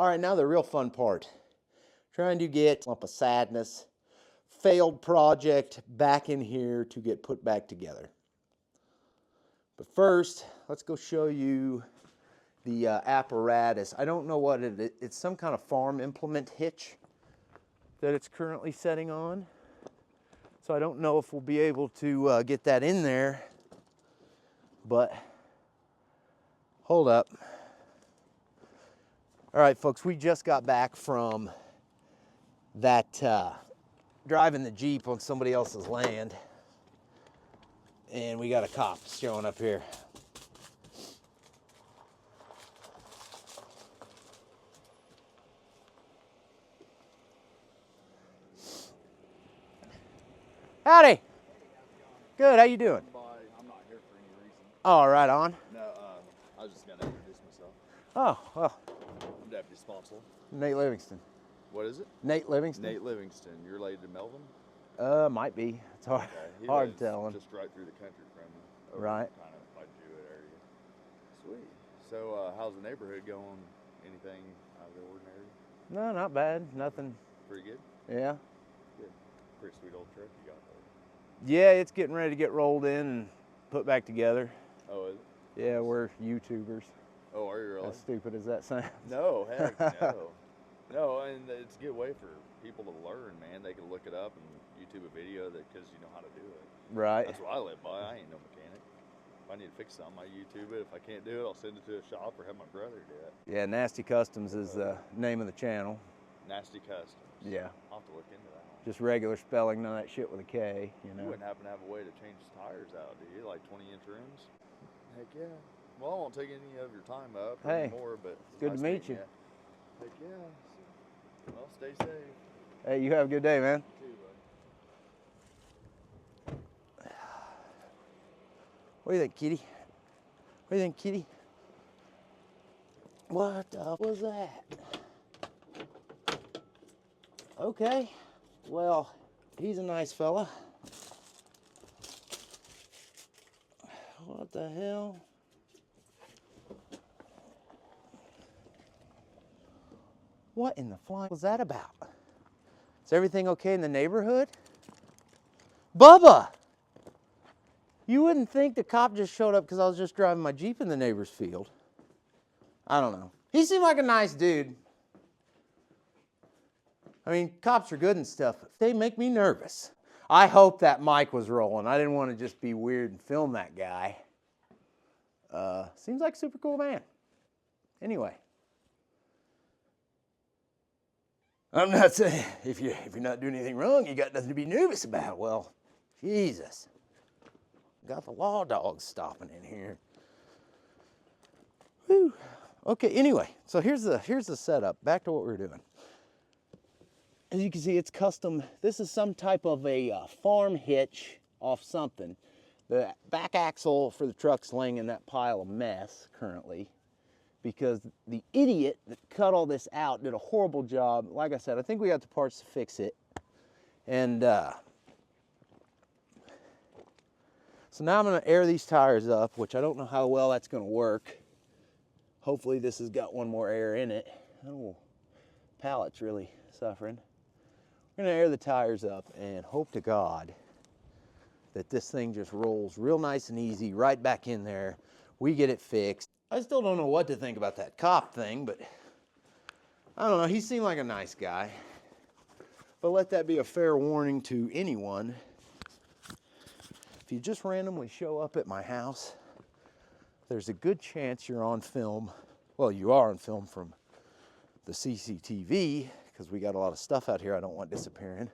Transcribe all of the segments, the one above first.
All right, now the real fun part. Trying to get a lump of sadness, failed project back in here to get put back together. But first, let's go show you the apparatus. I don't know what it is. It's some kind of farm implement hitch that it's currently setting on. So I don't know if we'll be able to get that in there, but hold up. All right, folks, we just got back from that driving the Jeep on somebody else's land, and we got a cop showing up here. Howdy. Good, how you doing? I'm not here for any reason. Oh, right on. No, I was just going to introduce myself. Oh, well. I'm Deputy Sponsor. Nate Livingston. What is it? Nate Livingston. Nate Livingston. You're related to Melvin? Might be. It's hard, Okay. hard telling. Just right through the country from you. Right. Kind of by Jewett area. Sweet. So, how's the neighborhood going? Anything out of the ordinary? No, not bad. Nothing. Pretty good? Yeah. Good. Pretty sweet old truck you got there. Yeah, it's getting ready to get rolled in and put back together. Oh, is it? Yeah, we're YouTubers. Oh, are you really? As stupid as that sounds. No, heck no. No, and it's a good way for people to learn, man. They can look it up and YouTube a video because you know how to do it. Right. That's what I live by. I ain't no mechanic. If I need to fix something, I YouTube it. If I can't do it, I'll send it to a shop or have my brother do it. Yeah, Nasty Customs is the name of the channel. Nasty Customs. Yeah. I'll have to look into that one. Just regular spelling, none of that shit with a K, you know. You wouldn't happen to have a way to change tires out, do you? Like 20-inch rims? Heck yeah. Well, I won't take any of your time up anymore, but it's good to meet you. Heck yeah. Well, stay safe. Hey, you have a good day, man. You too, buddy. What do you think, kitty? What do you think, kitty? What the was that? Okay, well, he's a nice fella. What the hell? What in the fly was that about? Is everything okay in the neighborhood? Bubba! You wouldn't think the cop just showed up because I was just driving my Jeep in the neighbor's field. I don't know. He seemed like a nice dude. I mean, cops are good and stuff, but they make me nervous. I hope that mic was rolling. I didn't want to just be weird and film that guy. Seems like a super cool man. Anyway. I'm not saying if you're not doing anything wrong, you got nothing to be nervous about. Well, Jesus. Got the law dogs stopping in here. Whew. Okay, anyway, so here's the setup. Back to what we were doing. As you can see, it's custom. This is some type of a farm hitch off something. The back axle for the truck's laying in that pile of mess currently because the idiot that cut all this out did a horrible job. Like I said, I think we got the parts to fix it. And so now I'm going to air these tires up, which I don't know how well that's going to work. Hopefully this has got one more air in it. Oh, pallet's really suffering. We're going to air the tires up and hope to God that this thing just rolls real nice and easy right back in there. We get it fixed. I still don't know what to think about that cop thing, but I don't know. He seemed like a nice guy. But let that be a fair warning to anyone. If you just randomly show up at my house, there's a good chance you're on film. Well, you are on film from the CCTV, because we got a lot of stuff out here I don't want disappearing.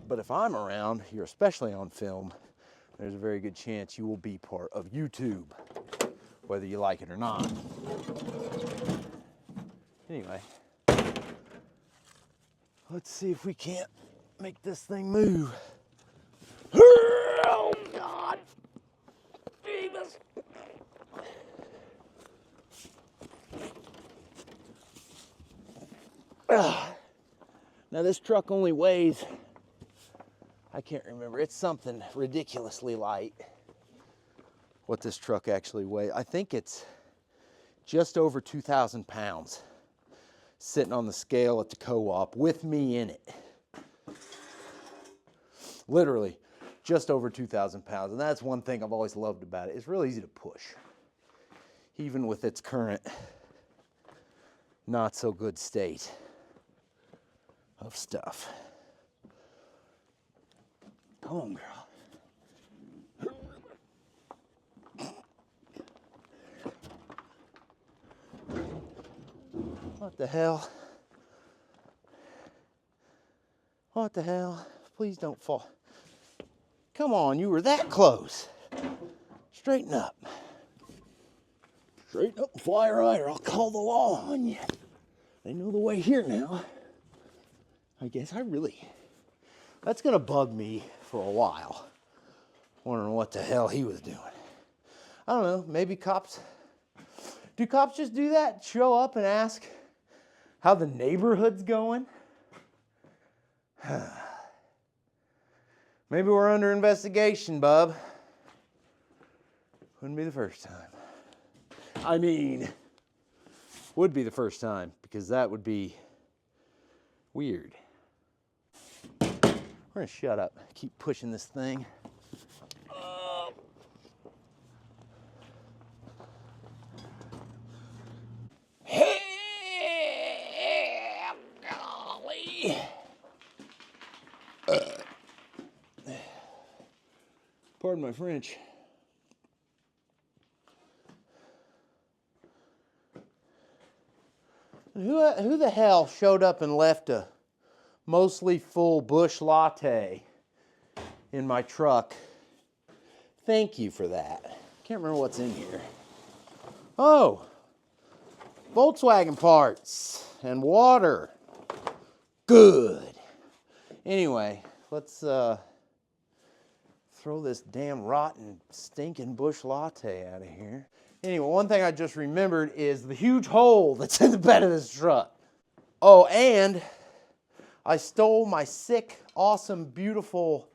But if I'm around, you're especially on film, there's a very good chance you will be part of YouTube, whether you like it or not. Anyway, let's see if we can't make this thing move. Oh, God. Jesus. Now this truck only weighs, I can't remember, it's something ridiculously light. What this truck actually weighs, I think it's just over 2,000 pounds. sitting on the scale at the co-op with me in it. Literally just over 2,000 pounds. And that's one thing I've always loved about it. It's really easy to push, even with its current not so good state of stuff. Come on, girl. What the hell? What the hell? Please don't fall. Come on, you were that close. Straighten up. Straighten up and fly right, or I'll call the law on you. They know the way here now. I guess that's gonna bug me for a while. Wondering what the hell he was doing. I don't know, maybe do cops just do that? Show up and ask how the neighborhood's going? Maybe we're under investigation, bub. Wouldn't be the first time. I mean, would be the first time, because that would be weird. We're gonna shut up, keep pushing this thing. Hey, golly. Pardon my French. Who the hell showed up and left a mostly full Busch latte in my truck? Thank you for that. Can't remember what's in here. Oh, Volkswagen parts and water. Good. Anyway, let's throw this damn rotten, stinking Busch latte out of here. Anyway, one thing I just remembered is the huge hole that's in the bed of this truck. Oh, and I stole my sick, awesome, beautiful,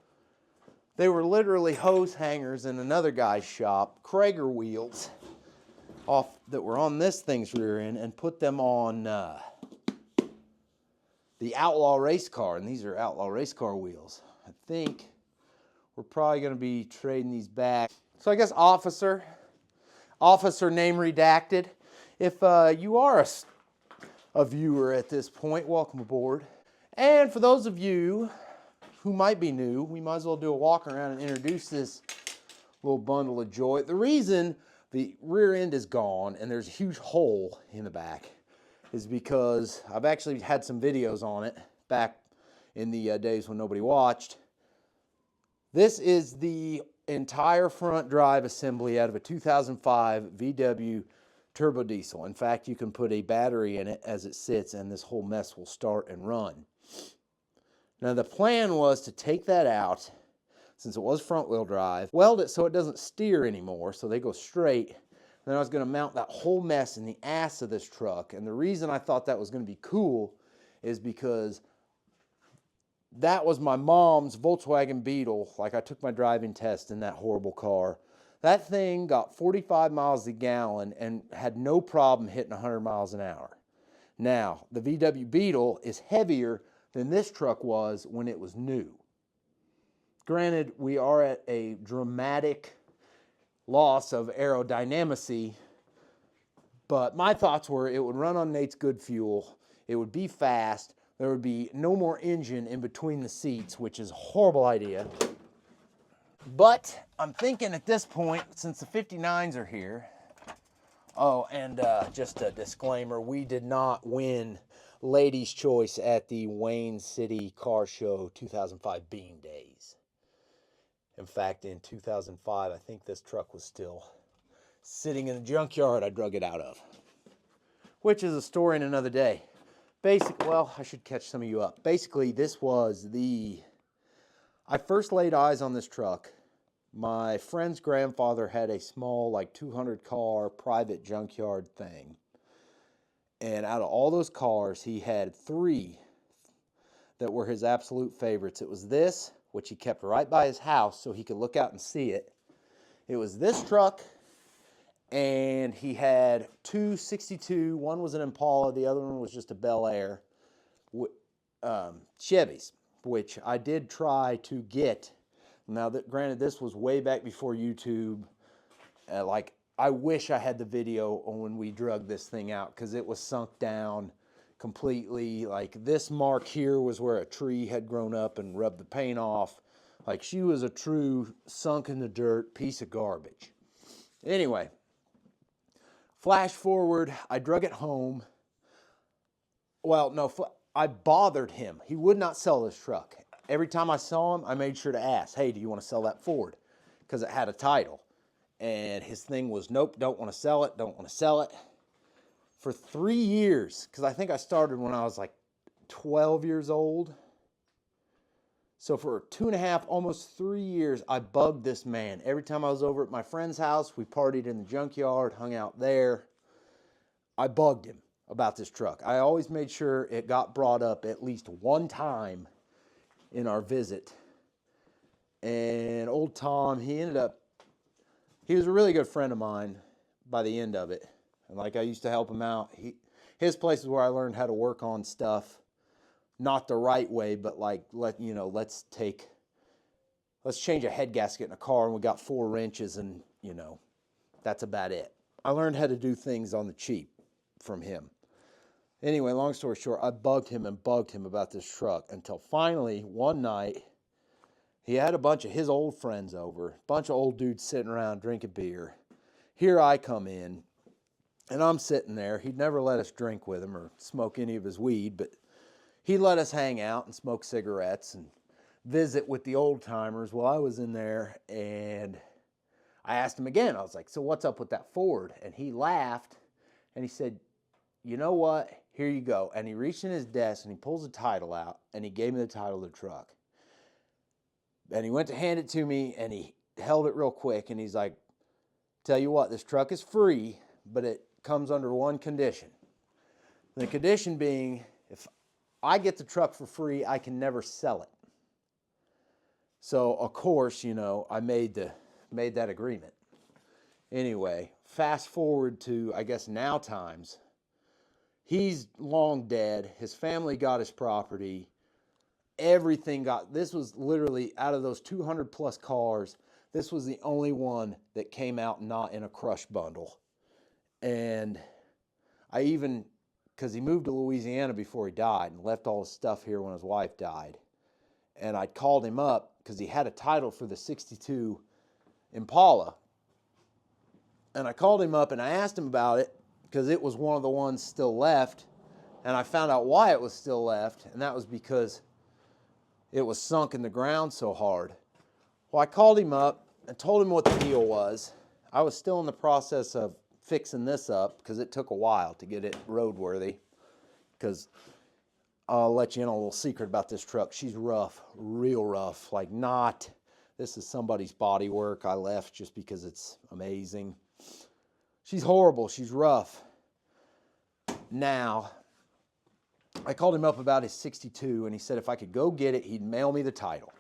they were literally hose hangers in another guy's shop, Krager wheels, off that were on this thing's rear end, and put them on the Outlaw race car, and these are Outlaw race car wheels. I think we're probably going to be trading these back. So I guess officer name redacted. If you are a viewer at this point, welcome aboard. And for those of you who might be new, we might as well do a walk around and introduce this little bundle of joy. The reason the rear end is gone and there's a huge hole in the back is because I've actually had some videos on it back in the days when nobody watched. This is the entire front drive assembly out of a 2005 VW turbo diesel. In fact, you can put a battery in it as it sits and this whole mess will start and run. Now the plan was to take that out, since it was front wheel drive, weld it so it doesn't steer anymore, so they go straight. Then I was going to mount that whole mess in the ass of this truck. And the reason I thought that was going to be cool is because that was my mom's Volkswagen Beetle. Like, I took my driving test in that horrible car. That thing got 45 miles a gallon and had no problem hitting 100 miles an hour. Now, the VW Beetle is heavier than this truck was when it was new. Granted, we are at a dramatic loss of aerodynamicy, but my thoughts were it would run on Nate's good fuel, it would be fast, there would be no more engine in between the seats, which is a horrible idea. But I'm thinking at this point, since the 59s are here, oh, and just a disclaimer, we did not win Ladies' Choice at the Wayne City Car Show 2005 Bean Days. In fact, in 2005, I think this truck was still sitting in the junkyard I drug it out of, which is a story in another day. Well, I should catch some of you up. Basically, this was I first laid eyes on this truck. My friend's grandfather had a small, like 200 car private junkyard thing. And out of all those cars, he had 3 that were his absolute favorites. It was this, which he kept right by his house so he could look out and see it. It was this truck and he had two 62. One was an Impala, the other one was just a Bel Air, Chevys, which I did try to get. Now, that granted, this was way back before YouTube. Like, I wish I had the video on when we drug this thing out, because it was sunk down completely. Like, this mark here was where a tree had grown up and rubbed the paint off. Like, she was a true sunk in the dirt piece of garbage. Anyway, flash forward, I drug it home. Well, no, I bothered him. He would not sell this truck. Every time I saw him, I made sure to ask, hey, do you want to sell that Ford? Because it had a title. And his thing was, nope, don't want to sell it, don't want to sell it. For 3 years, because I think I started when I was like 12 years old. So for 2.5, almost 3 years, I bugged this man. Every time I was over at my friend's house, we partied in the junkyard, hung out there. I bugged him about this truck. I always made sure it got brought up at least one time in our visit. And old Tom, he was a really good friend of mine by the end of it. And like, I used to help him out. His place is where I learned how to work on stuff. Not the right way, but like, let's change a head gasket in a car, and we got 4 wrenches, and that's about it. I learned how to do things on the cheap from him. Anyway, long story short, I bugged him about this truck until finally one night he had a bunch of his old friends over, a bunch of old dudes sitting around drinking beer. Here I come in, and I'm sitting there. He'd never let us drink with him or smoke any of his weed, but he let us hang out and smoke cigarettes and visit with the old timers while I was in there. And I asked him again. I was like, so what's up with that Ford? And he laughed, and he said, you know what? Here you go. And he reached in his desk, and he pulls the title out, and he gave me the title of the truck. And he went to hand it to me, and he held it real quick, and he's like, tell you what, this truck is free, but it comes under one condition. The condition being, if I get the truck for free, I can never sell it. So, of course, I made that agreement. Anyway, fast forward to, I guess, now times. He's long dead. His family got his property. This was literally, out of those 200 plus cars, this was the only one that came out not in a crush bundle. And because he moved to Louisiana before he died and left all his stuff here when his wife died. And I called him up because he had a title for the 62 Impala. And I called him up and I asked him about it because it was one of the ones still left. And I found out why it was still left, and that was because it was sunk in the ground so hard. Well, I called him up and told him what the deal was. I was still in the process of fixing this up because it took a while to get it roadworthy. Because I'll let you in on a little secret about this truck. She's rough, real rough. This is somebody's body work I left just because it's amazing. She's horrible. She's rough. Now, I called him up about his 62, and he said if I could go get it, he'd mail me the title.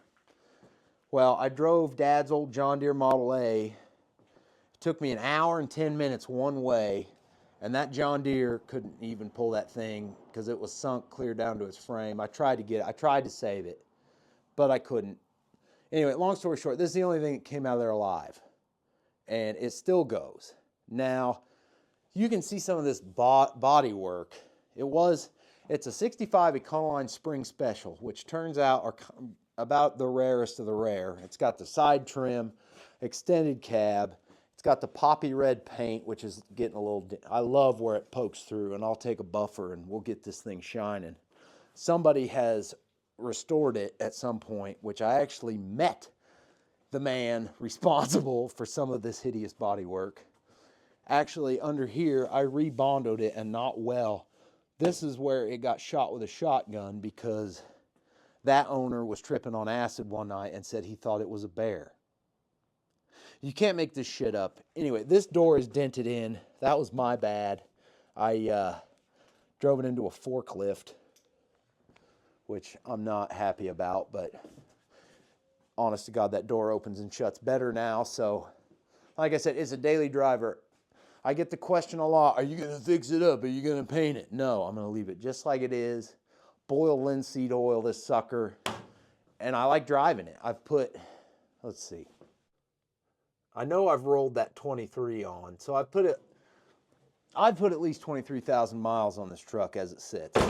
Well, I drove Dad's old John Deere Model A. It took me an hour and 10 minutes one way, and that John Deere couldn't even pull that thing because it was sunk clear down to its frame. I tried to save it, but I couldn't. Anyway, long story short, this is the only thing that came out of there alive, and it still goes. Now, you can see some of this body work. It's a 65 Econoline Spring Special, which turns out are about the rarest of the rare. It's got the side trim, extended cab. It's got the poppy red paint, which is getting a little... I love where it pokes through, and I'll take a buffer and we'll get this thing shining. Somebody has restored it at some point, which I actually met the man responsible for some of this hideous body work. Actually, under here, I rebondoed it, and not well. This is where it got shot with a shotgun because that owner was tripping on acid one night and said he thought it was a bear. You can't make this shit up. Anyway, this door is dented in. That was my bad. I drove it into a forklift, which I'm not happy about, but honest to God, that door opens and shuts better now. So, like I said, it's a daily driver. I get the question a lot, are you going to fix it up? Are you going to paint it? No, I'm going to leave it just like it is. Boil linseed oil this sucker. And I like driving it. I've put, let's see. I know I've rolled that 23 on. So I've put at least 23,000 miles on this truck as it sits.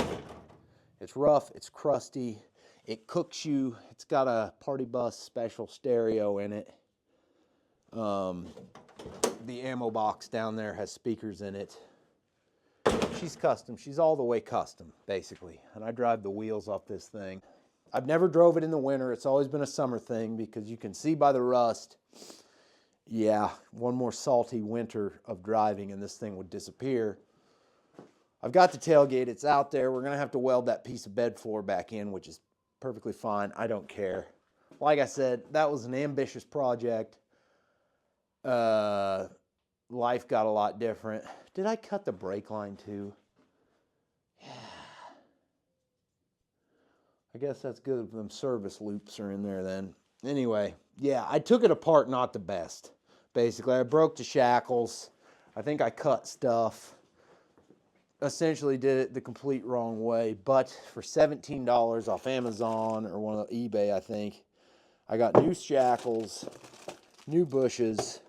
It's rough, it's crusty, it cooks you. It's got a party bus special stereo in it. The ammo box down there has speakers in it. She's custom. She's all the way custom, basically. And I drive the wheels off this thing. I've never drove it in the winter. It's always been a summer thing because you can see by the rust. Yeah, one more salty winter of driving and this thing would disappear. I've got the tailgate. It's out there. We're going to have to weld that piece of bed floor back in, which is perfectly fine. I don't care. Like I said, that was an ambitious project. Life got a lot different. Did I cut the brake line too? Yeah. I guess that's good if them service loops are in there then. Anyway, yeah, I took it apart not the best. Basically, I broke the shackles. I think I cut stuff. Essentially did it the complete wrong way. But for $17 off Amazon or one of the eBay, I think, I got new shackles, new bushes.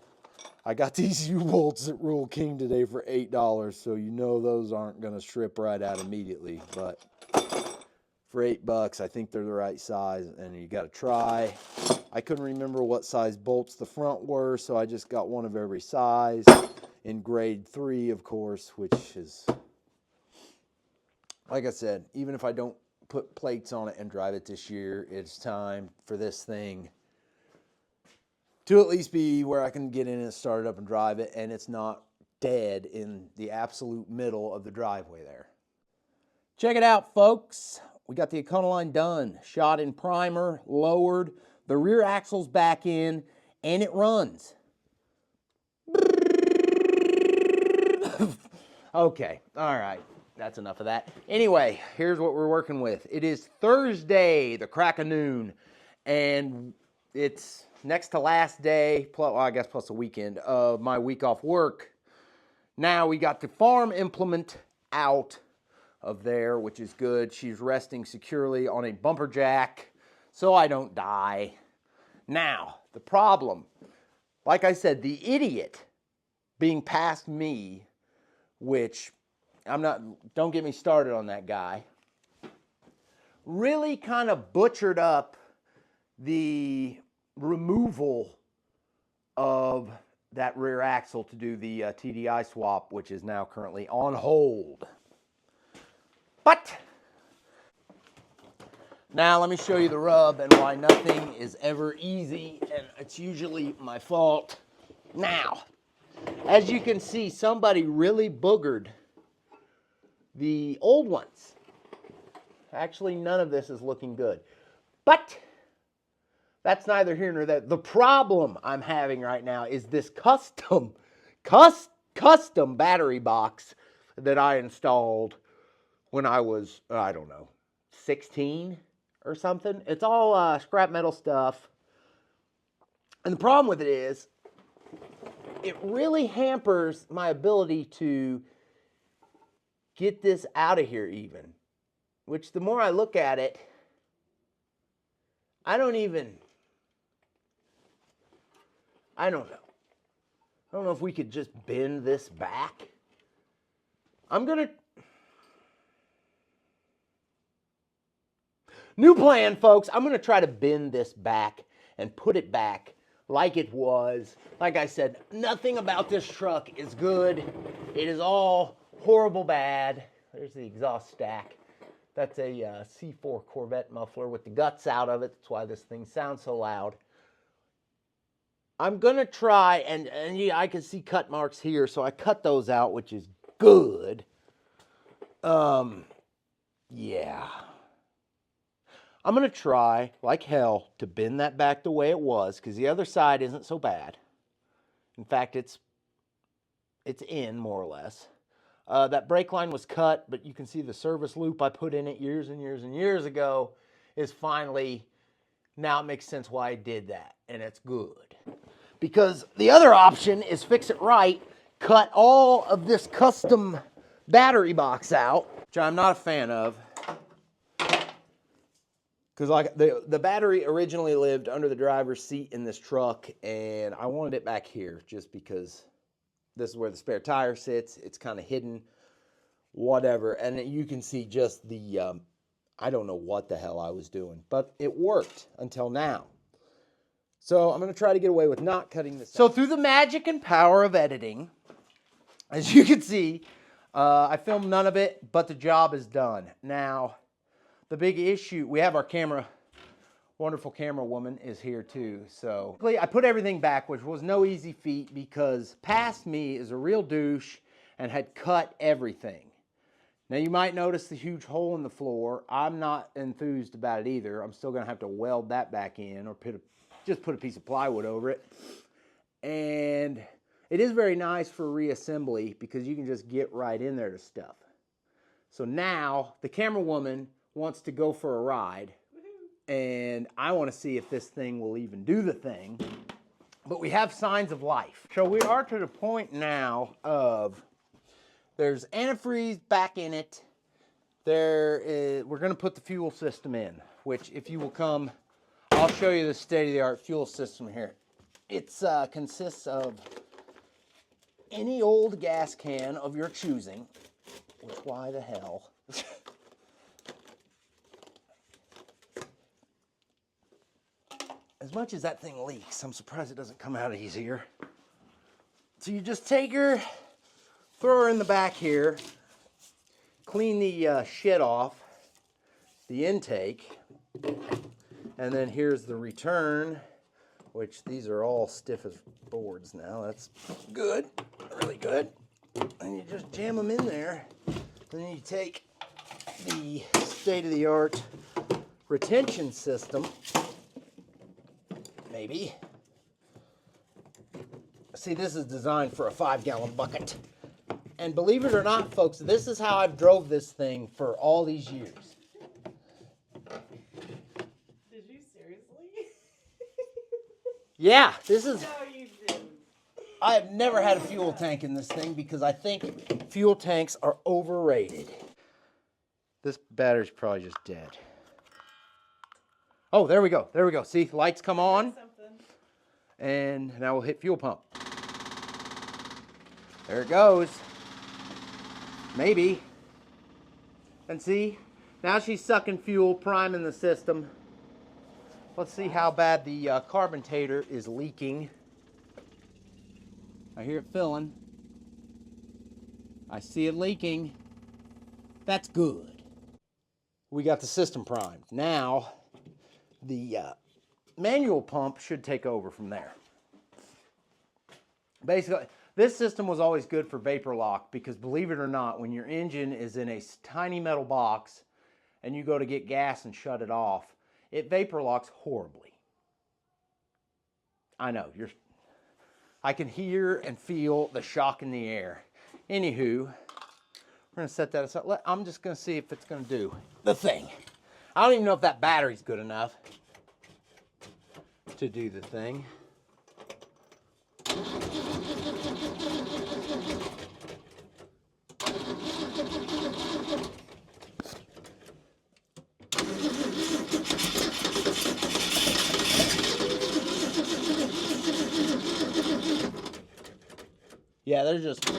I got these U-bolts at Rural King today for $8, so you know those aren't going to strip right out immediately. But for $8, I think they're the right size, and you got to try. I couldn't remember what size bolts the front were, so I just got one of every size in grade 3, of course, which is, like I said, even if I don't put plates on it and drive it this year, it's time for this thing to at least be where I can get in and start it up and drive it, and it's not dead in the absolute middle of the driveway there. Check it out, folks. We got the Econoline done. Shot in primer, lowered, the rear axle's back in, and it runs. Okay, all right. That's enough of that. Anyway, here's what we're working with. It is Thursday, the crack of noon, and it's next to last day, well, I guess plus a weekend of my week off work. Now we got the farm implement out of there, which is good. She's resting securely on a bumper jack so I don't die. Now, the problem, like I said, the idiot being past me, which don't get me started on that guy, really kind of butchered up the removal of that rear axle to do the TDI swap, which is now currently on hold. But now let me show you the rub and why nothing is ever easy, and it's usually my fault. Now, as you can see, somebody really boogered the old ones. Actually, none of this is looking good. But that's neither here nor there. The problem I'm having right now is this custom battery box that I installed when I was, I don't know, 16 or something. It's all scrap metal stuff. And the problem with it is, it really hampers my ability to get this out of here even. Which the more I look at it, I don't know. I don't know if we could just bend this back. New plan, folks. I'm going to try to bend this back and put it back like it was. Like I said, nothing about this truck is good. It is all horrible bad. There's the exhaust stack. That's a C4 Corvette muffler with the guts out of it. That's why this thing sounds so loud. I'm going to try, and yeah, I can see cut marks here, so I cut those out, which is good. Yeah. I'm going to try, like hell, to bend that back the way it was, because the other side isn't so bad. In fact, it's in, more or less. That brake line was cut, but you can see the service loop I put in it years and years and years ago is finally, now it makes sense why I did that, and it's good. Because the other option is fix it right, cut all of this custom battery box out, which I'm not a fan of. Because like the battery originally lived under the driver's seat in this truck, and I wanted it back here just because this is where the spare tire sits. It's kind of hidden, whatever. And you can see just the, I don't know what the hell I was doing, but it worked until now. So I'm going to try to get away with not cutting this. So through the magic and power of editing, as you can see, I filmed none of it, but the job is done. Now, the big issue, we have our camera, wonderful camera woman is here too. So I put everything back, which was no easy feat because past me is a real douche and had cut everything. Now you might notice the huge hole in the floor. I'm not enthused about it either. I'm still gonna have to weld that back in or just put a piece of plywood over it. And it is very nice for reassembly because you can just get right in there to stuff. So now the camera woman wants to go for a ride, and I want to see if this thing will even do the thing. But we have signs of life. So we are to the point now of there's antifreeze back in it. We're going to put the fuel system in, which if you will come, I'll show you the state-of-the-art fuel system here. It consists of any old gas can of your choosing, which why the hell? As much as that thing leaks, I'm surprised it doesn't come out easier. So you just take her, throw her in the back here, clean the shit off, the intake, and then here's the return, which these are all stiff as boards now. That's good, really good. And you just jam them in there. Then you take the state-of-the-art retention system, maybe. See, this is designed for a 5-gallon bucket. And believe it or not, folks, this is how I've drove this thing for all these years. Did you seriously? Yeah, this is... No, you didn't. I have never had a fuel tank in this thing because I think fuel tanks are overrated. This battery's probably just dead. Oh, there we go. There we go. See, lights come on. And now we'll hit fuel pump. There it goes. Maybe. And see, now she's sucking fuel, priming the system. Let's see how bad the carburetor is leaking. I hear it filling. I see it leaking. That's good. We got the system primed. Now, the manual pump should take over from there. Basically, this system was always good for vapor lock because believe it or not, when your engine is in a tiny metal box and you go to get gas and shut it off, it vapor locks horribly. I know, I can hear and feel the shock in the air. Anywho, we're gonna set that aside. I'm just gonna see if it's gonna do the thing. I don't even know if that battery's good enough to do the thing. Yeah, they're just...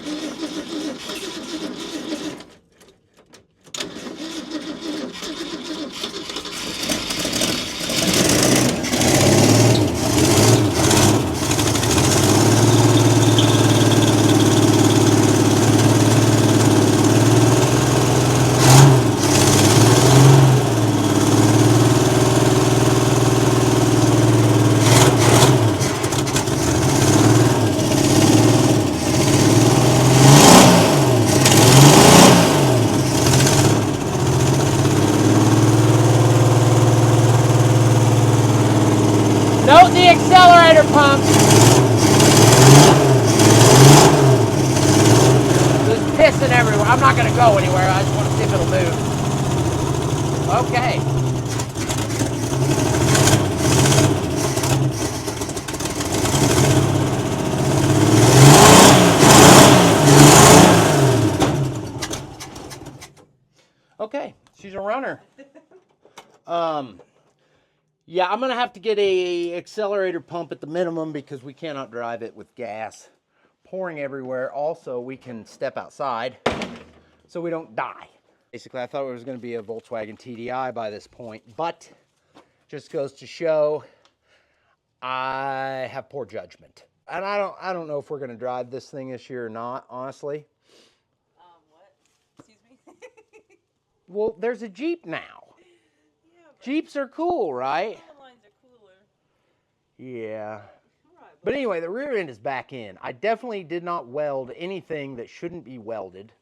Note the accelerator pump. There's pissing everywhere. I'm not going to go anywhere. I just want to see if it'll move. Okay. Apparently. She's a runner. Yeah, I'm gonna have to get a accelerator pump at the minimum because we cannot drive it with gas pouring everywhere. Also, we can step outside so we don't die. Basically, I thought it was gonna be a Volkswagen TDI by this point, but just goes to show I have poor judgment. And I don't know if we're gonna drive this thing this year or not, honestly. What? Excuse me? Well, there's a Jeep now. Yeah, but Jeeps are cool, right? lines are cooler. Yeah. Right, But anyway, the rear end is back in. I definitely did not weld anything that shouldn't be welded.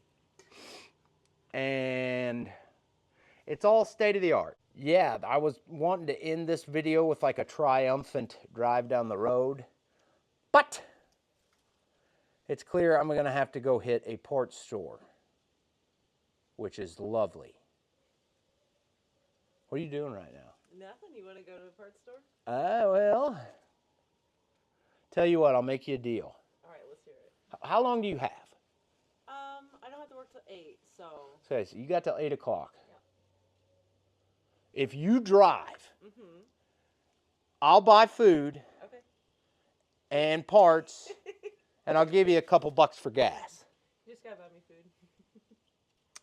And it's all state of the art. Yeah, I was wanting to end this video with like a triumphant drive down the road. But it's clear I'm going to have to go hit a parts store, which is lovely. What are you doing right now? Nothing. You want to go to the parts store? Well, tell you what, I'll make you a deal. All right, let's hear it. How long do you have? I don't have to work till 8, so. Okay, so you got till 8 o'clock. If you drive, I'll buy food Okay. and parts, and I'll give you a couple bucks for gas. You just gotta buy me food.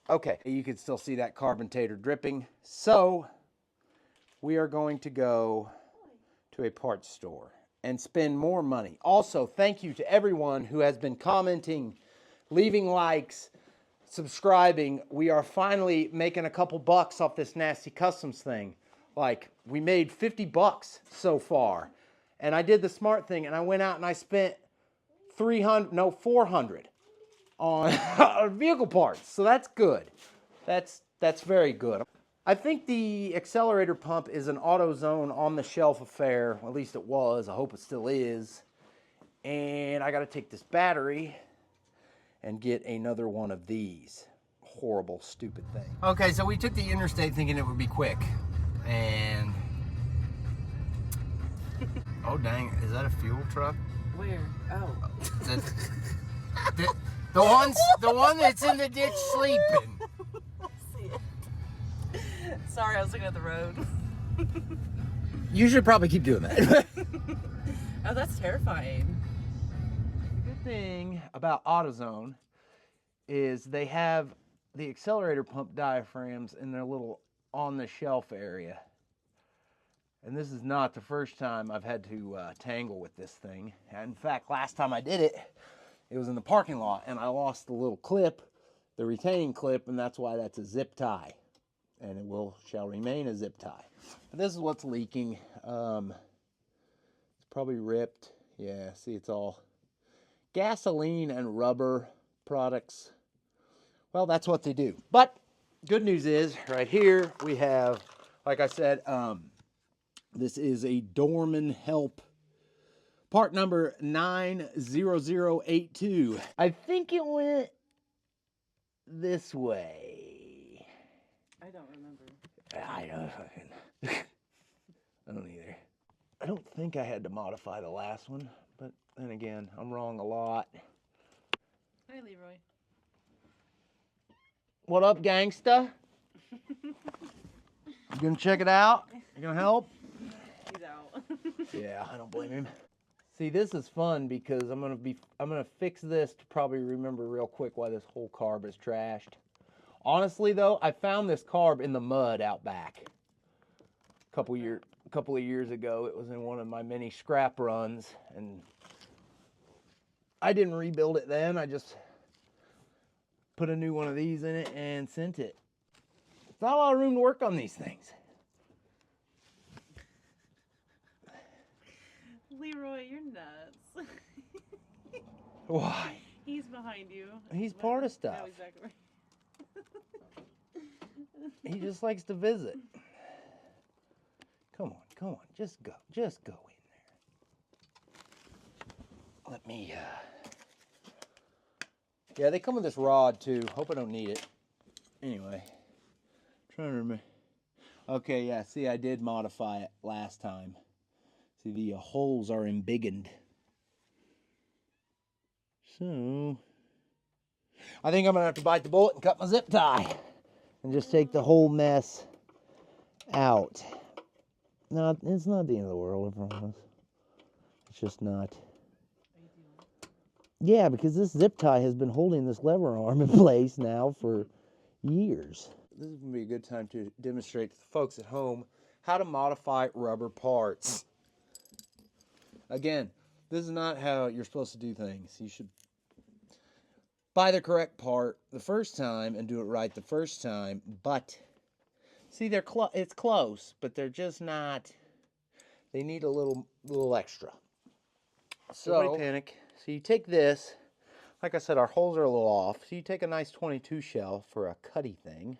Okay, you can still see that carbon-tater dripping. So, we are going to go to a parts store and spend more money. Also, thank you to everyone who has been commenting, leaving likes, subscribing. We are finally making a couple bucks off this Nasty Customs thing. Like, we made 50 bucks so far. And I did the smart thing, and I went out and I spent 400 on vehicle parts. So that's good. That's very good. I think the accelerator pump is an AutoZone on-the-shelf affair. At least it was. I hope it still is. And I got to take this battery and get another one of these. Horrible, stupid thing. Okay, so we took the interstate thinking it would be quick. And... oh, dang. Is that a fuel truck? Where? Oh. The one that's in the ditch sleeping. I see it. Sorry, I was looking at the road. You should probably keep doing that. Oh, that's terrifying. The good thing about AutoZone is they have the accelerator pump diaphragms in their little on-the-shelf area. And this is not the first time I've had to tangle with this thing. In fact, last time I did it, it was in the parking lot, and I lost the little clip, the retaining clip, and that's why that's a zip tie. And it shall remain a zip tie. But this is what's leaking. It's probably ripped. Yeah, see, it's all gasoline and rubber products. Well, that's what they do. But good news is, right here, we have, like I said, this is a Dorman Help part number 90082. I think it went this way. I don't remember. I don't fucking... I don't either. I don't think I had to modify the last one, but then again, I'm wrong a lot. Hi, Leroy. What up, gangsta? You gonna check it out? You gonna help? He's out. Yeah, I don't blame him. See, this is fun because I'm gonna fix this to probably remember real quick why this whole carb is trashed. Honestly though, I found this carb in the mud out back. A couple of years ago. It was in one of my many scrap runs, and I didn't rebuild it then. I just put a new one of these in it and sent it. It's not a lot of room to work on these things. Leroy, you're nuts. Why? He's behind you. He's part of stuff. No, he's back over. He just likes to visit. Come on, just go in there. Let me, yeah, they come with this rod too. Hope I don't need it. Anyway, trying to remember. Okay, yeah, see, I did modify it last time. See, the holes are embiggened. So, I think I'm gonna have to bite the bullet and cut my zip tie. and just take the whole mess out. No, it's not the end of the world, I promise. It's just not. Yeah, because this zip tie has been holding this lever arm in place now for years. This is going to be a good time to demonstrate to the folks at home how to modify rubber parts. Again, this is not how you're supposed to do things. You should buy the correct part the first time and do it right the first time. But see, it's close, but they're just not. They need a little extra. So nobody panic. So you take this. Like I said, our holes are a little off. So you take a nice 22 shell for a cutty thing.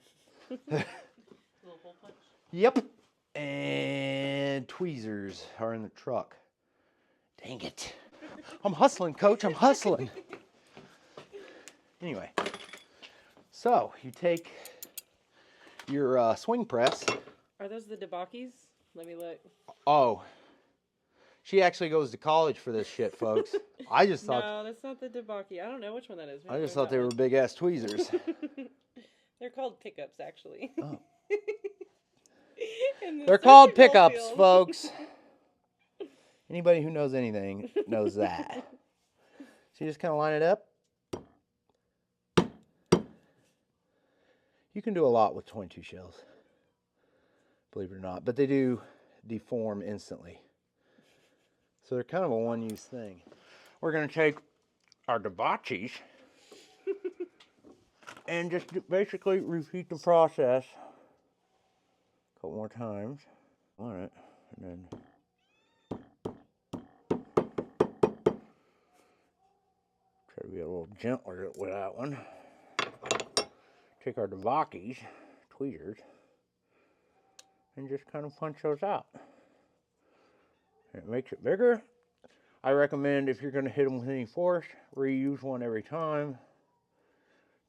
Little hole punch. Yep. And tweezers are in the truck. Dang it. I'm hustling, Coach. I'm hustling. Anyway. So you take your swing press. Are those the debakis? Let me look. Oh. She actually goes to college for this shit, folks. I just thought. No, that's not the debaki. I don't know which one that is. I just thought they were big ass tweezers. They're called pickups, actually. Oh. In the They're called surgical pickups, field. folks. Anybody who knows anything knows that. So you just kind of line it up. You can do a lot with 22 shells, believe it or not, but they do deform instantly. So they're kind of a one-use thing. We're going to take our debauchees and just basically repeat the process a couple more times on it, and then try to be a little gentler with that one. Take our debauchees, tweezers, and just kind of punch those out. It makes it bigger. I recommend, if you're going to hit them with any force, reuse one every time.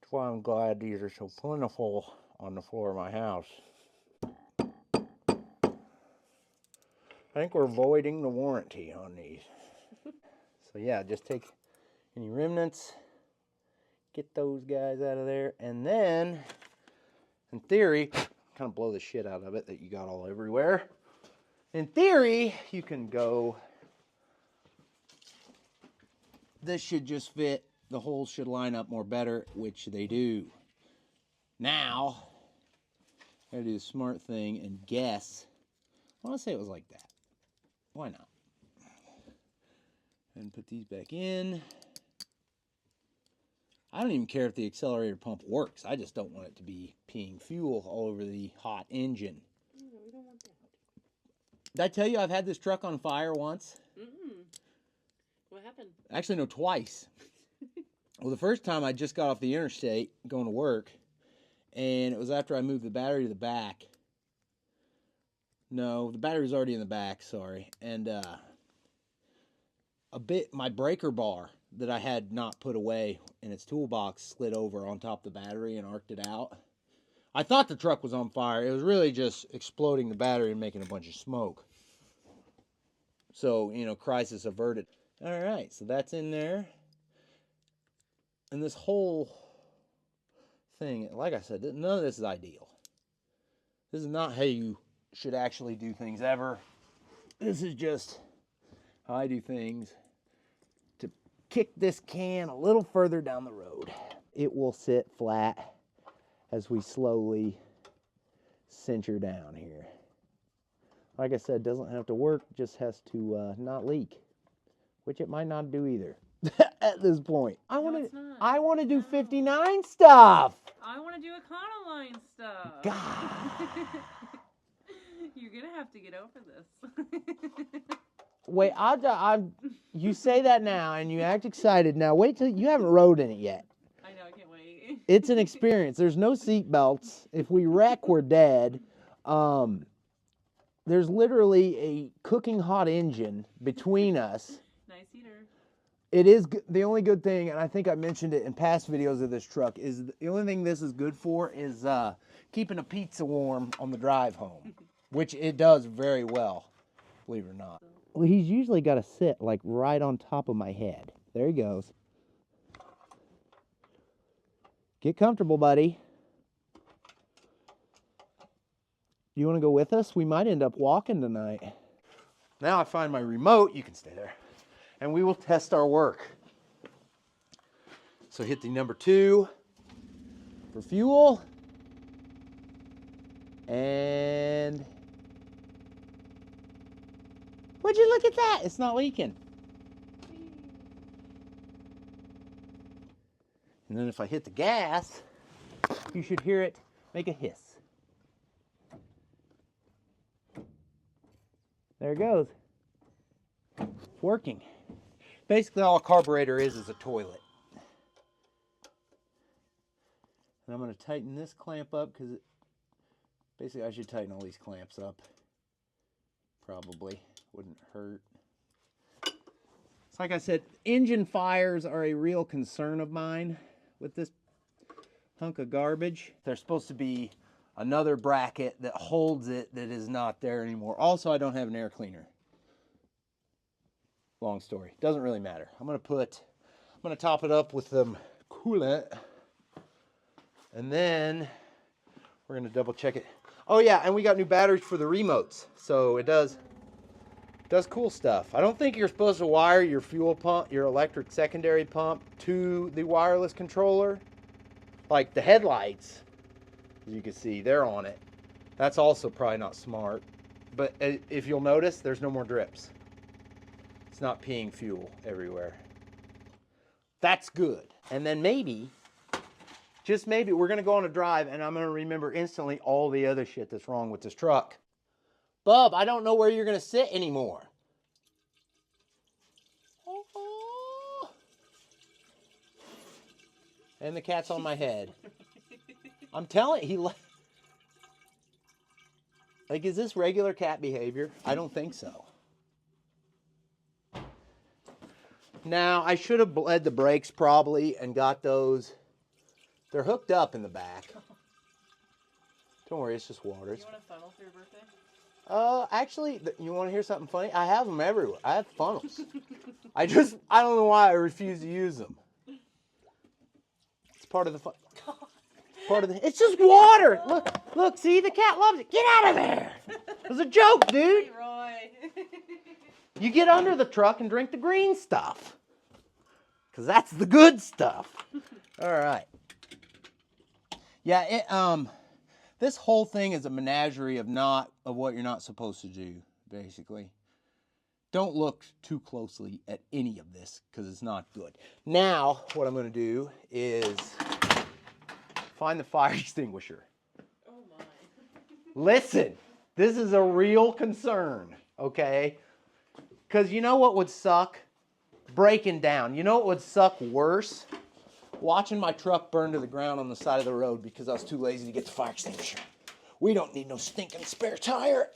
That's why I'm glad these are so plentiful on the floor of my house. I think we're voiding the warranty on these. So yeah, just take any remnants, get those guys out of there, and then, in theory, kind of blow the shit out of it that you got all everywhere. In theory, you can go, this should just fit, the holes should line up more better, which they do. Now, I gotta do the smart thing and guess. I want to say it was like that. Why not? And put these back in. I don't even care if the accelerator pump works. I just don't want it to be peeing fuel all over the hot engine. No, we don't want that. Did I tell you I've had this truck on fire once? What happened? Actually, no, twice. Well, the first time I just got off the interstate going to work, and it was after I moved the battery to the back. No, the battery was already in the back, sorry. And my breaker bar that I had not put away in its toolbox slid over on top of the battery and arced it out. I thought the truck was on fire. It was really just exploding the battery and making a bunch of smoke. So, crisis averted. All right, so that's in there. And this whole thing, like I said, none of this is ideal. This is not how you should actually do things ever. This is just how I do things to kick this can a little further down the road. It will sit flat as we slowly cinch her down here. Like I said, doesn't have to work, just has to not leak, which it might not do either at this point. I want to do 59 stuff. I want to do Econoline stuff. God. You're gonna have to get over this. Wait, you say that now and you act excited. Now wait till you haven't rode in it yet. I know, I can't wait. It's an experience. There's no seat belts. If we wreck, we're dead. There's literally a cooking hot engine between us. Nice heater. It is the only good thing, and I think I mentioned it in past videos of this truck, is the only thing this is good for is keeping a pizza warm on the drive home, which it does very well, believe it or not. Well, he's usually got to sit like right on top of my head. There he goes. Get comfortable, buddy. Do you want to go with us? We might end up walking tonight. Now I find my remote. You can stay there. And we will test our work. So hit the number 2 for fuel. And would you look at that? It's not leaking. And then if I hit the gas, you should hear it make a hiss. There it goes. It's working. Basically all a carburetor is a toilet. And I'm going to tighten this clamp up because basically I should tighten all these clamps up. Probably. Wouldn't hurt. So like I said, engine fires are a real concern of mine with this hunk of garbage. There's supposed to be another bracket that holds it that is not there anymore. Also, I don't have an air cleaner. Long story. Doesn't really matter. I'm gonna top it up with some coolant. And then we're gonna double check it. Oh yeah, and we got new batteries for the remotes. So it does cool stuff. I don't think you're supposed to wire your fuel pump, your electric secondary pump, to the wireless controller. Like the headlights, as you can see, they're on it. That's also probably not smart. But if you'll notice, there's no more drips. It's not peeing fuel everywhere. That's good. And then maybe, just maybe, we're gonna go on a drive and I'm gonna remember instantly all the other shit that's wrong with this truck. Bub, I don't know where you're gonna sit anymore. And the cat's on my head. I'm telling you, like, is this regular cat behavior? I don't think so. Now, I should have bled the brakes probably and got those. They're hooked up in the back. Don't worry, it's just water. You want a funnel for your birthday? Actually, you want to hear something funny? I have them everywhere. I have funnels. I don't know why I refuse to use them. It's part of the fun. It's just water. Look, see, the cat loves it. Get out of there. It was a joke, dude. Hey, Roy. You get under the truck and drink the green stuff. Because that's the good stuff. All right. Yeah, this whole thing is a menagerie of what you're not supposed to do, basically. Don't look too closely at any of this because it's not good. Now, what I'm going to do is find the fire extinguisher. Oh my. Listen, this is a real concern, okay? Because you know what would suck? Breaking down. You know what would suck worse? Watching my truck burn to the ground on the side of the road because I was too lazy to get the fire extinguisher. We don't need no stinking spare tire.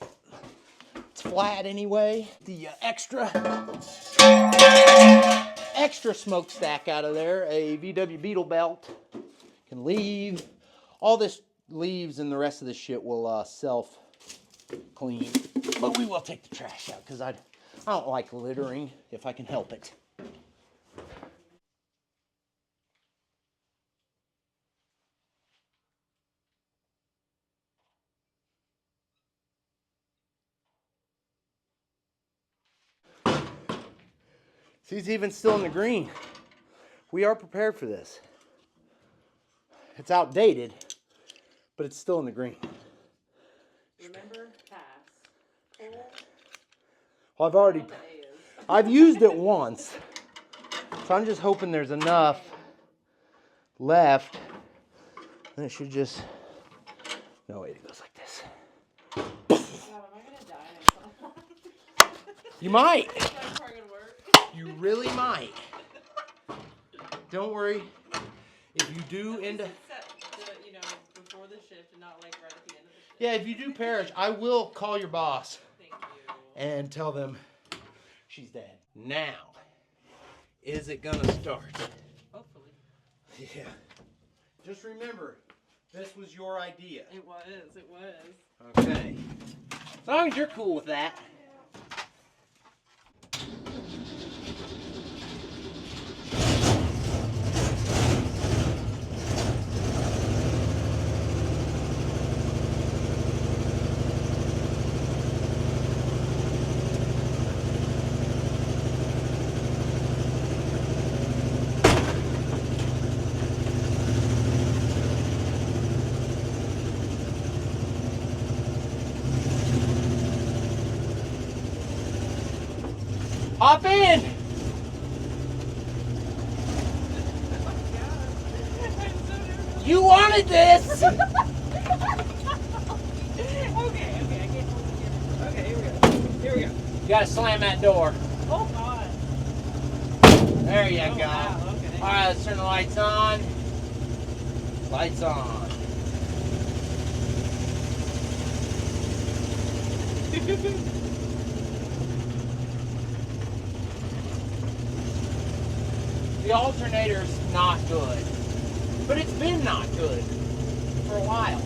It's flat anyway. The extra smokestack out of there, a VW Beetle belt, can leave. All this leaves and the rest of this shit will self-clean. But we will take the trash out because I don't like littering if I can help it. See, it's even still in the green. We are prepared for this. It's outdated, but it's still in the green. Remember, pass. Well, I've used it once. So I'm just hoping there's enough left. And it should just, no, wait, it goes like this. God, am I gonna die? You might. Is that part gonna work? You really might. Don't worry. If you do end up, Before the shift and not like right at the end of the shift. yeah, if you do perish, I will call your boss Thank you. and tell them she's dead. Now, is it gonna start? Hopefully. Yeah. Just remember, this was your idea. It was. Okay. As long as you're cool with that. Hop in! You wanted this! Okay, I can't hold it here. Okay, here we go. Here we go. You gotta slam that door. Oh God. There you Oh, go. wow, okay. Alright, let's turn the lights on. Lights on. The alternator's not good. But it's been not good for a while.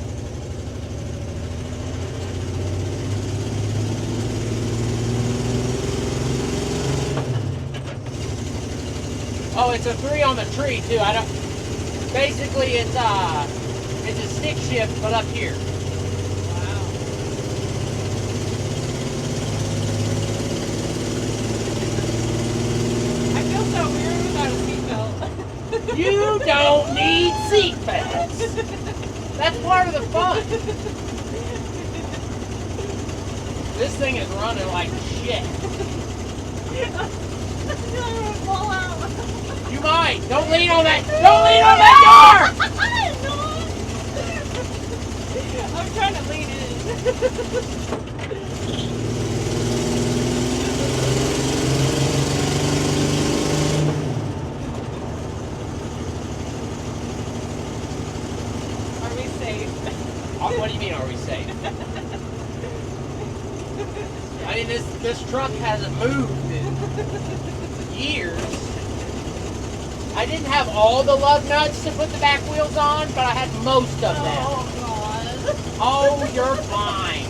Oh, it's a 3 on the tree too. I don't. Basically, it's a stick shift, but up here. Wow. I feel so weird without a seatbelt. You don't need seatbelts. That's part of the fun. This thing is running like shit. I'm gonna fall out. You might. Don't lean on that. Don't lean on that door. I'm trying to lean in. Are we safe? What do you mean, are we safe? I mean, this truck hasn't moved in years. I didn't have all the lug nuts to put the back wheels on, but I had most of them. Oh God. Oh, you're fine.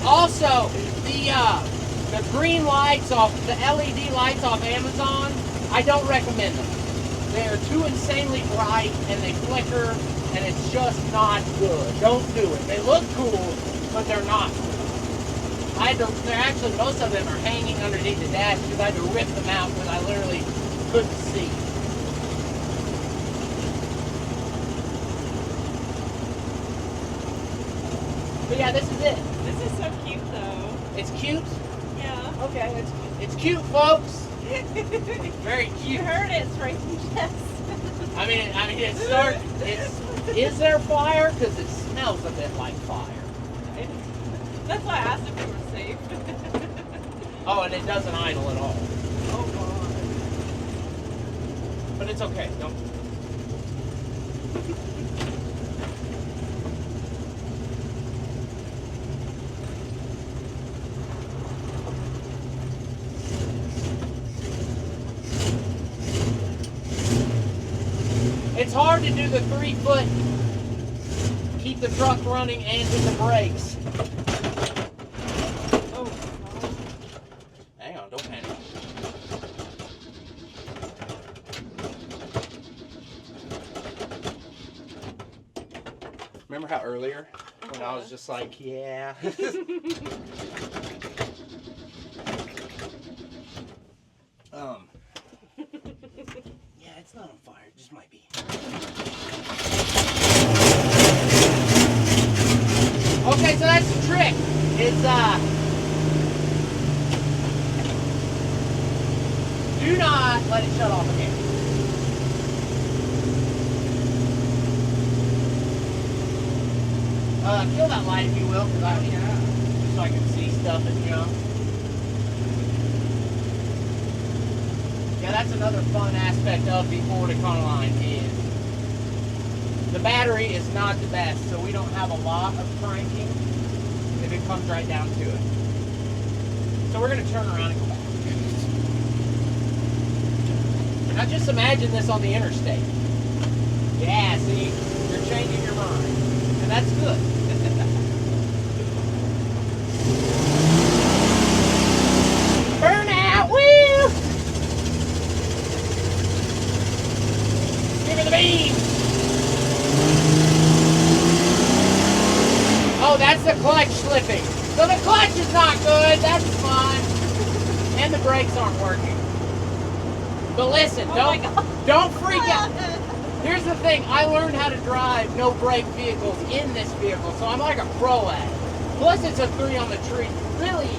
Also, the green lights off, the LED lights off Amazon, I don't recommend them. They're too insanely bright and they flicker and it's just not good. Don't do it. They look cool, but they're not cool. They're actually, most of them are hanging underneath the dash because I had to rip them out because I literally couldn't see. But yeah, this is it. This is so cute though. It's cute. Yeah. Okay, it's cute, folks. Very You cute. heard it straight from Jess. I mean, is there fire? Because it smells a bit like fire. That's why I asked if we were safe. Oh, and it doesn't idle at all. Oh God. But it's okay. Don't. It's hard to do the 3-foot, keep the truck running and hit the brakes. Oh God. Hang on, don't panic. Remember how earlier when I was just like, yeah. Yeah, it's not on fire. It just might be. Okay, so that's the trick. It's do not let it shut off again. Kill that light if you will, because just so I can see stuff and jump. Yeah, that's another fun aspect of the Ford Econoline is the battery is not the best, so we don't have a lot of cranking if it comes right down to it. So we're going to turn around and go back. Now just imagine this on the interstate. Yeah, see, you're changing your mind, and that's good. Burnout, woo! Give me the beam! Oh, that's the clutch slipping. So the clutch is not good, that's fine. And the brakes aren't working. But listen, don't freak out. Here's the thing, I learned how to drive no brake vehicles in this vehicle, so I'm like a pro at it. Plus it's a 3 on the tree. Really,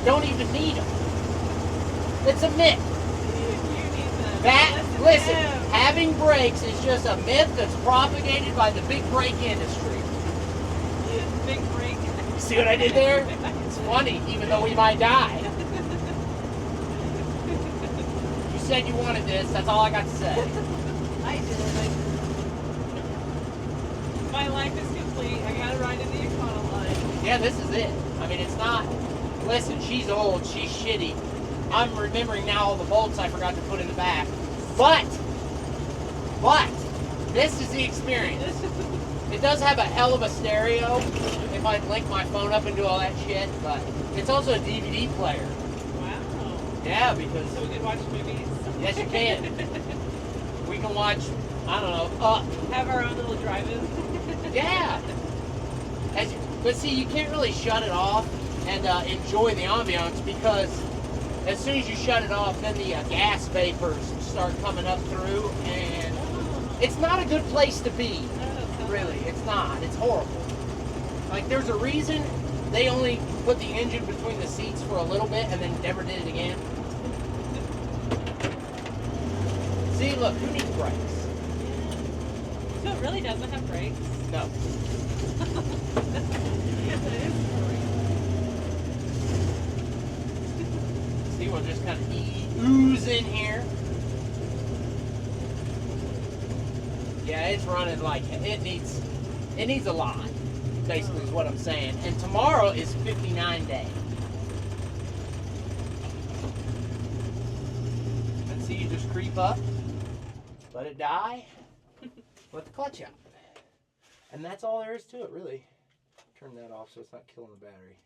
don't even need them. It's a myth. Listen, having brakes is just a myth that's propagated by the big brake industry. Big break. See what I did there? It's funny, even though we might die. You said you wanted this, that's all I got to say. I did. My life is complete. I got to ride in the Econoline. Yeah, this is it. I mean, it's not... Listen, she's old, she's shitty. I'm remembering now all the bolts I forgot to put in the back. But, this is the experience. It does have a hell of a stereo, if I link my phone up and do all that shit, but it's also a DVD player. Wow. Yeah, because... So we can watch movies? Yes, you can. We can watch, I don't know, Up. Have our own little drive-in? Yeah. But see, you can't really shut it off and enjoy the ambiance, because as soon as you shut it off, then the gas vapors start coming up through, and it's not a good place to be. Really, it's not. It's horrible. Like, there's a reason they only put the engine between the seats for a little bit and then never did it again. See, look, who needs brakes? So it really doesn't have brakes? No. See, we'll just kind of ooze in here. Yeah, it's running like it needs a lot, basically is what I'm saying. And tomorrow is 59 day. And see, you just creep up, let it die, let the clutch out. And that's all there is to it, really. Turn that off so it's not killing the battery.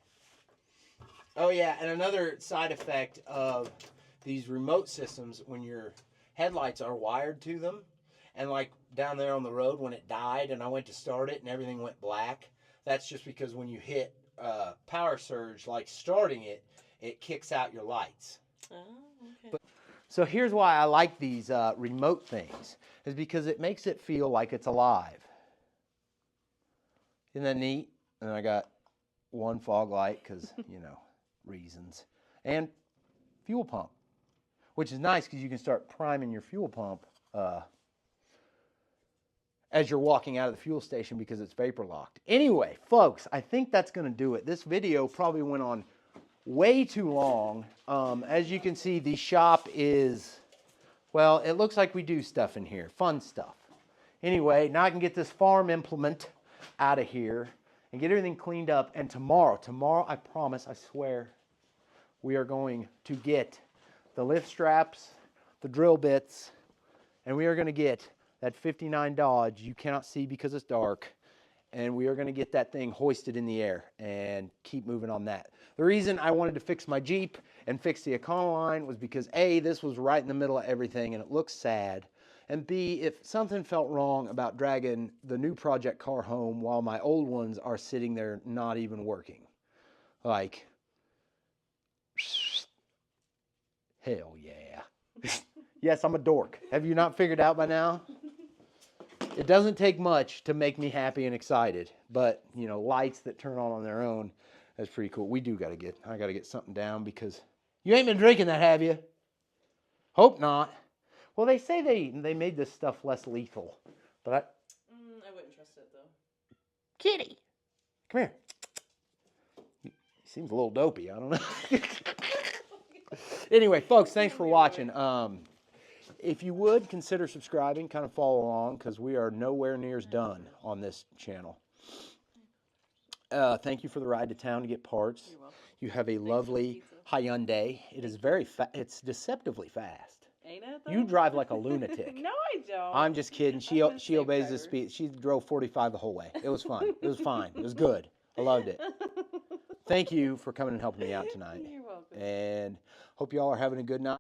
Oh yeah, and another side effect of these remote systems, when your headlights are wired to them, and like down there on the road when it died and I went to start it and everything went black, that's just because when you hit power surge, like starting it, it kicks out your lights. Oh, okay. So here's why I like these remote things, is because it makes it feel like it's alive. Isn't that neat? And I got one fog light because, you know, reasons. And fuel pump, which is nice because you can start priming your fuel pump as you're walking out of the fuel station because it's vapor locked. Anyway, folks, I think that's going to do it. This video probably went on way too long. As you can see, the shop is, well, it looks like we do stuff in here, fun stuff. Anyway, now I can get this farm implement out of here and get everything cleaned up. And tomorrow, I promise, I swear, we are going to get the lift straps, the drill bits, and we are going to get that 59 Dodge you cannot see because it's dark, and we are going to get that thing hoisted in the air and keep moving on that. The reason I wanted to fix my Jeep and fix the Econoline was because A, this was right in the middle of everything and it looks sad, and B, if something felt wrong about dragging the new project car home while my old ones are sitting there not even working. Like, hell yeah. Yes, I'm a dork. Have you not figured out by now? It doesn't take much to make me happy and excited, but, you know, lights that turn on their own, that's pretty cool. I got to get something down because you ain't been drinking that, have you? Hope not. Well, they say they made this stuff less lethal, but I wouldn't trust it, though. Kitty, come here. He seems a little dopey, I don't know. Anyway, folks, thanks for watching. If you would, consider subscribing, kind of follow along, because we are nowhere near as done on this channel. Thank you for the ride to town to get parts. You're welcome. You have a lovely Hyundai. It is very it's deceptively fast. Ain't it, though? You drive like a lunatic. No, I don't. I'm just kidding. She I'm a safe obeys the driver. speed. She drove 45 the whole way. It was fun. It was fine. It was good. I loved it. Thank you for coming and helping me out tonight. You're welcome. And hope you all are having a good night.